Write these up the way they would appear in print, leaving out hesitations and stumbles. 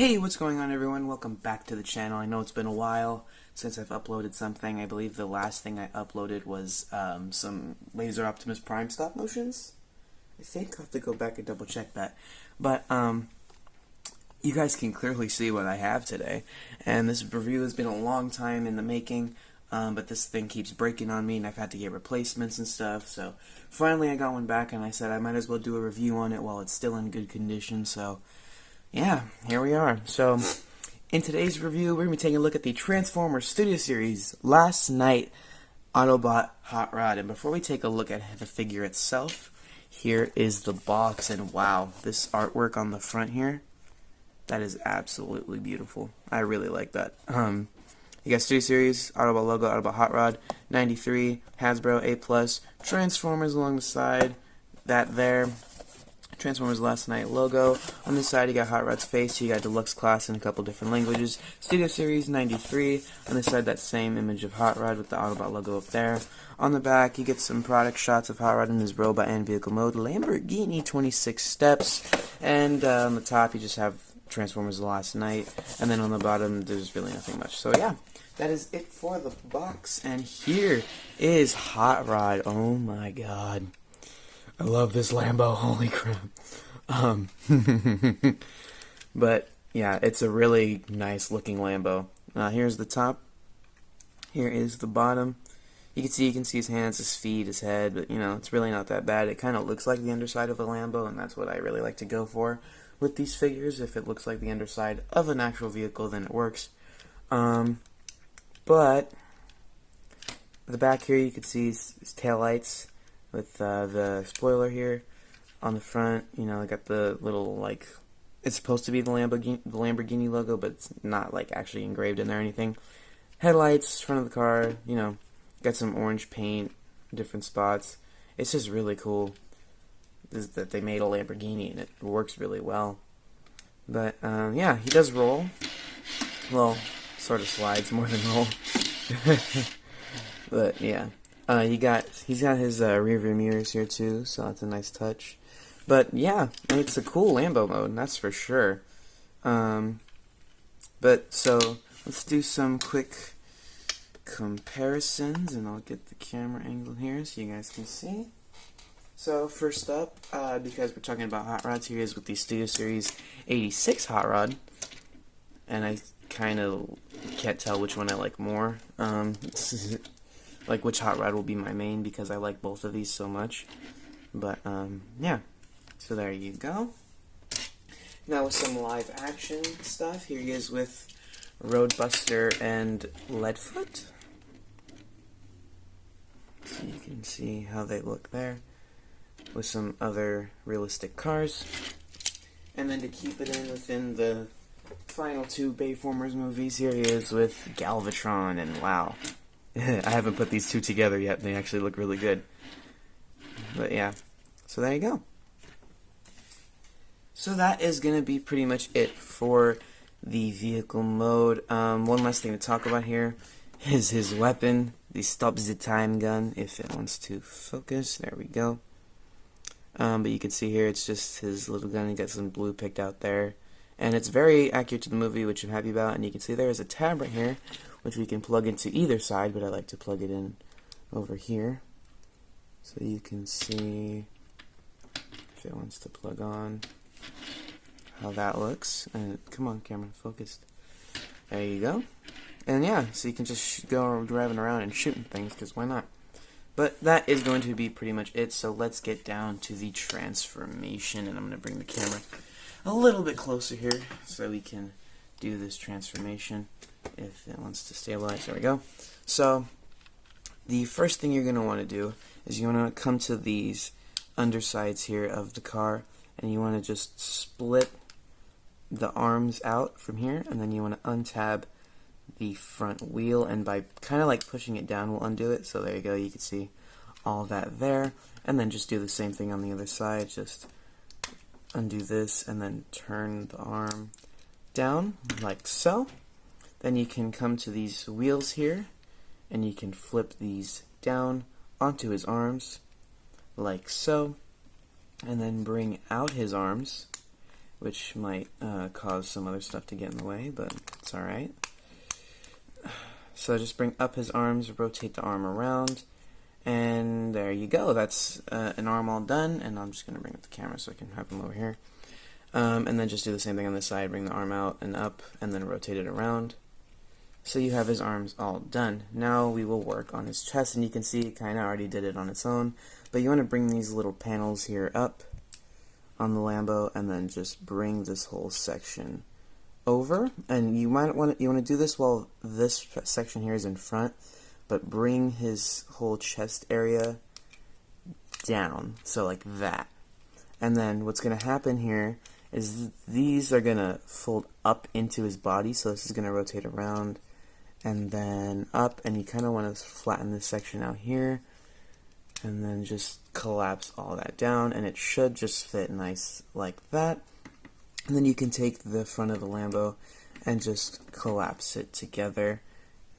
Hey, what's going on everyone? Welcome back to the channel. I know it's been a while since I've uploaded something. I believe the last thing I uploaded was some Laser Optimus Prime stop motions. I think I'll have to go back and double check that. But you guys can clearly see what I have today. And this review has been a long time in the making. But this thing keeps breaking on me and I've had to get replacements and stuff. So finally I got one back and I said I might as well do a review on it while it's still in good condition. So yeah, here we are. So, in today's review, we're going to be taking a look at the Transformers Studio Series Last Night Autobot Hot Rod. And before we take a look at the figure itself, here is the box. And wow, this artwork on the front here, that is absolutely beautiful. I really like that. You got Studio Series, Autobot logo, Autobot Hot Rod, 93, Hasbro, A+, Transformers along the side, that there. Transformers Last Night logo. On this side you got Hot Rod's face, you got Deluxe Class in a couple different languages. Studio Series 93. On this side that same image of Hot Rod with the Autobot logo up there. On the back you get some product shots of Hot Rod in his robot and vehicle mode. Lamborghini 26 steps. And on the top you just have Transformers Last Night. And then on the bottom there's really nothing much. So yeah, that is it for the box. And here is Hot Rod. Oh my god. I love this Lambo, holy crap. But yeah, it's a really nice looking Lambo. Here's the top. Here is the bottom. You can see his hands, his feet, his head, but you know, it's really not that bad. It kind of looks like the underside of a Lambo, and that's what I really like to go for with these figures. If it looks like the underside of an actual vehicle, then it works. But the back here, you can see his taillights with the spoiler here on the front. You know, I got the little, like, it's supposed to be the Lamborghini logo, but it's not like actually engraved in there or anything. Headlights, front of the car, you know, got some orange paint, different spots. It's just really cool that they made a Lamborghini and it works really well. But yeah, he does roll. Well, sort of slides more than roll. But yeah. He's got his rear view mirrors here too, so that's a nice touch. But yeah, it's a cool Lambo mode, that's for sure. But so let's do some quick comparisons, and I'll get the camera angle here so you guys can see. So first up, because we're talking about hot rods, here is with the Studio Series 86 hot rod, and I kind of can't tell which one I like more. Like which hot rod will be my main, because I like both of these so much. But yeah, so there you go. Now with some live action stuff, here he is with Roadbuster and Leadfoot. So you can see how they look there, with some other realistic cars. And then to keep it in within the final two Bayformers movies, here he is with Galvatron, and wow. I haven't put these two together yet, and they actually look really good. But yeah, so there you go. So that is going to be pretty much it for the vehicle mode. One last thing to talk about here is his weapon, the Stop the Time gun, if it wants to focus. There we go. But you can see here it's just his little gun. He got some blue picked out there. And it's very accurate to the movie, which I'm happy about. And you can see there is a tab right here, which we can plug into either side, but I like to plug it in over here. So you can see, if it wants to plug on, how that looks. And come on, camera, focused. There you go. And yeah, so you can just go driving around and shooting things, because why not? But that is going to be pretty much it, so let's get down to the transformation, and I'm going to bring the camera a little bit closer here so we can do this transformation if it wants to stabilize. There we go. So the first thing you're going to want to do is you want to come to these undersides here of the car, and you want to just split the arms out from here, and then you want to untab the front wheel, and by kind of like pushing it down will undo it. So there you go, you can see all that there. And then just do the same thing on the other side, just undo this and then turn the arm down like so. Then you can come to these wheels here and you can flip these down onto his arms like so, and then bring out his arms which might cause some other stuff to get in the way, but it's alright. So just bring up his arms, rotate the arm around, and there you go. That's an arm all done, and I'm just going to bring up the camera so I can have him over here. And then just do the same thing on this side, bring the arm out and up, and then rotate it around. So you have his arms all done. Now we will work on his chest, and you can see it kind of already did it on its own, but you want to bring these little panels here up on the Lambo, and then just bring this whole section over. And you want to do this while this section here is in front, but bring his whole chest area down, so like that. And then what's going to happen here is these are going to fold up into his body, so this is going to rotate around and then up, and you kind of want to flatten this section out here, and then just collapse all that down, and it should just fit nice like that. And then you can take the front of the Lambo and just collapse it together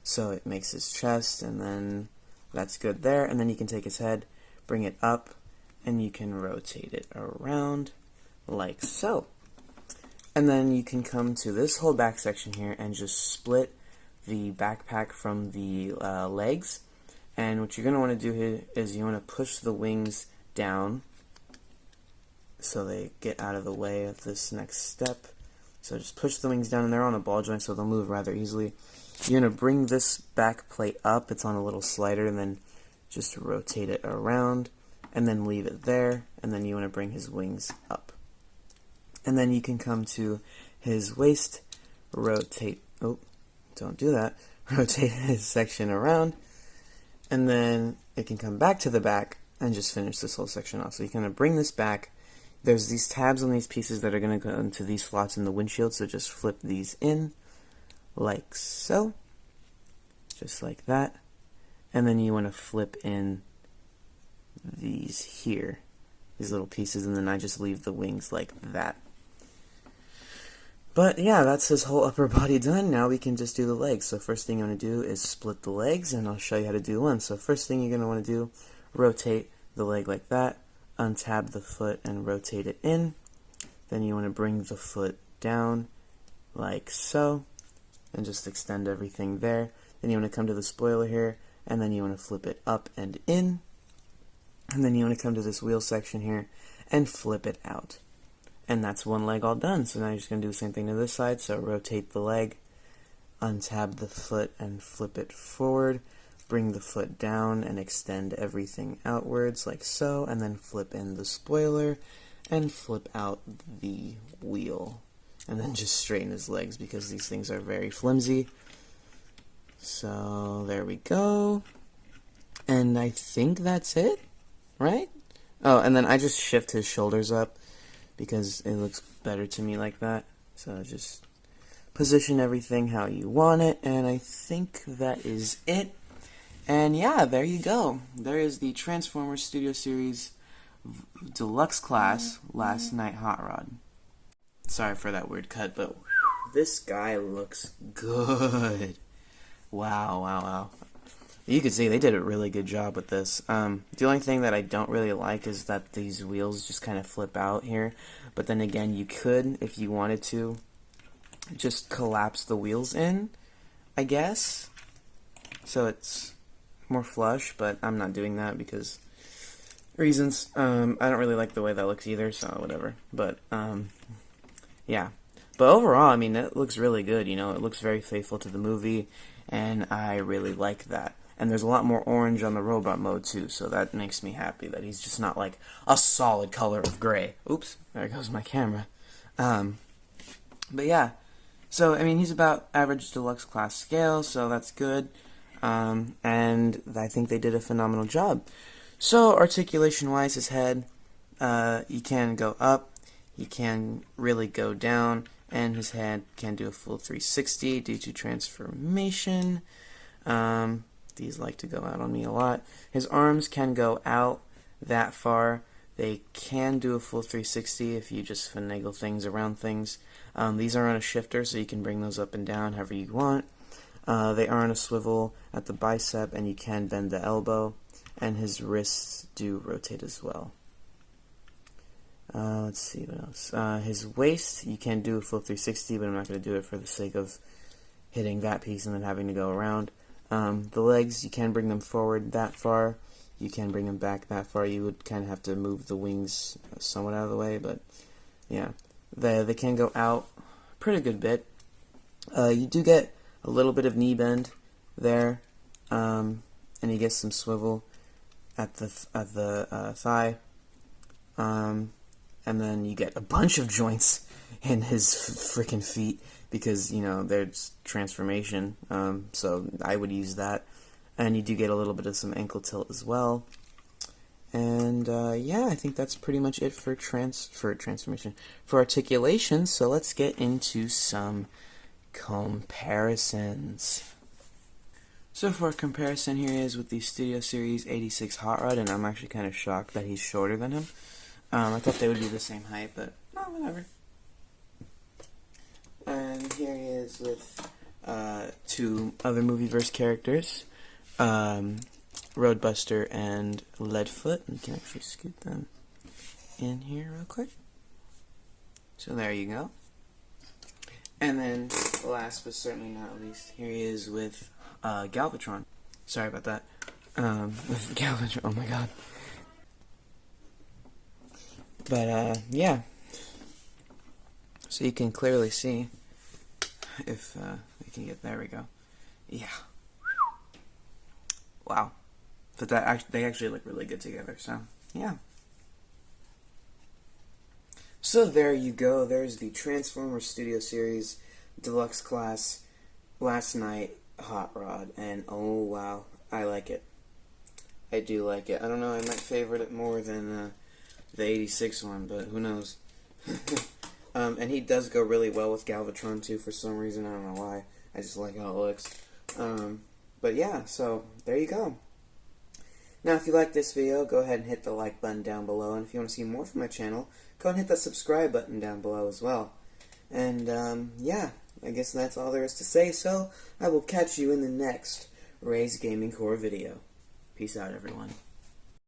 so it makes his chest, and then that's good there. And then you can take his head, bring it up, and you can rotate it around like so. And then you can come to this whole back section here and just split the backpack from the legs. And what you're going to want to do here is you want to push the wings down so they get out of the way of this next step. So just push the wings down, and they're on a ball joint, so they'll move rather easily. You're going to bring this back plate up. It's on a little slider, and then just rotate it around, and then leave it there, and then you want to bring his wings up. And then you can come to his waist, rotate, oh, don't do that, rotate his section around, and then it can come back to the back and just finish this whole section off. So you're going to bring this back. There's these tabs on these pieces that are going to go into these slots in the windshield, so just flip these in like so, just like that. And then you want to flip in these here, these little pieces, and then I just leave the wings like that. But yeah, that's his whole upper body done. Now we can just do the legs. So first thing you want to do is split the legs, and I'll show you how to do one. So first thing you're going to want to do, rotate the leg like that, untab the foot and rotate it in. Then you want to bring the foot down like so, and just extend everything there. Then you want to come to the spoiler here, and then you want to flip it up and in. And then you want to come to this wheel section here and flip it out. And that's one leg all done. So now you're just going to do the same thing to this side. So rotate the leg, untab the foot and flip it forward, bring the foot down and extend everything outwards like so, and then flip in the spoiler and flip out the wheel. And then just straighten his legs because these things are very flimsy. So there we go. And I think that's it, right? Oh, and then I just shift his shoulders up because it looks better to me like that. So just position everything how you want it, and I think that is it. And yeah, there you go. There is the Transformers Studio Series Deluxe Class Last Night Hot Rod. Sorry for that weird cut, but this guy looks good. Wow, wow, wow. You can see they did a really good job with this. The only thing that I don't really like is that these wheels just kind of flip out here. But then again, you could, if you wanted to, just collapse the wheels in, I guess. So it's more flush, but I'm not doing that because reasons. I don't really like the way that looks either, so whatever. But, yeah. But overall, I mean, it looks really good, you know. It looks very faithful to the movie, and I really like that. And there's a lot more orange on the robot mode, too, so that makes me happy that he's just not, like, a solid color of gray. Oops, there goes my camera. But yeah, so, I mean, he's about average deluxe class scale, so that's good. And I think they did a phenomenal job. So, articulation-wise, his head, he can go up, he can really go down, and his head can do a full 360 due to transformation. These like to go out on me a lot. His arms can go out that far. They can do a full 360 if you just finagle things around things. These are on a shifter, so you can bring those up and down however you want. They are on a swivel at the bicep, and you can bend the elbow. And his wrists do rotate as well. Let's see what else. His waist, you can do a full 360, but I'm not going to do it for the sake of hitting that piece and then having to go around. The legs, you can bring them forward that far. You can bring them back that far. You would kind of have to move the wings somewhat out of the way, but yeah. They can go out a pretty good bit. You do get a little bit of knee bend there, and you get some swivel at the thigh. And then you get a bunch of joints in his freaking feet because, you know, there's transformation, so I would use that. And you do get a little bit of some ankle tilt as well. And, yeah, I think that's pretty much it for transformation. For articulation, so let's get into some comparisons. So for a comparison, here he is with the Studio Series 86 Hot Rod, and I'm actually kind of shocked that he's shorter than him. I thought they would be the same height, but no, whatever. And here he is with two other Movieverse characters, Roadbuster and Leadfoot. You can actually scoot them in here real quick. So there you go. And then, last but certainly not least, here he is with Galvatron. Sorry about that. With Galvatron. Oh my god. But, yeah. So you can clearly see if we can get, there we go. Yeah. Wow. But they actually look really good together, so, yeah. So there you go. There's the Transformers Studio Series Deluxe Class Last Night Hot Rod, and oh wow, I like it. I do like it. I don't know, I might favorite it more than the 86 one, but who knows. And he does go really well with Galvatron too for some reason. I don't know why. I just like how it looks. But yeah, so there you go. Now if you like this video, go ahead and hit the like button down below, and if you want to see more from my channel, go ahead and hit the subscribe button down below as well. And yeah, I guess that's all there is to say, so I will catch you in the next Raysgamingcore video. Peace out, everyone.